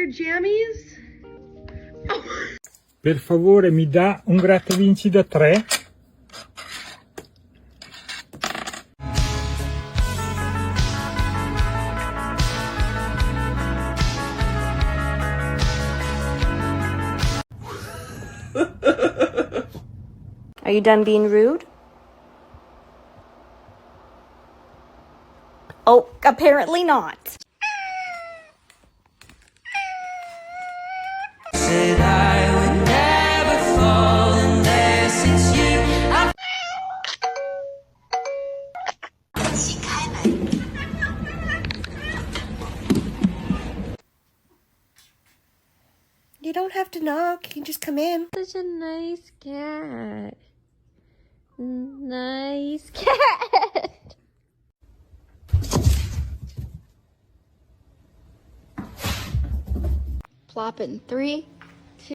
your jammies? Oh. Per favore, mi dà un grattavinci da 3? Are you done being rude? Oh, apparently not. Said I would never fall unless it's you. You don't have to knock. You can just come in. Such a nice cat. Nice cat. Plop in 3,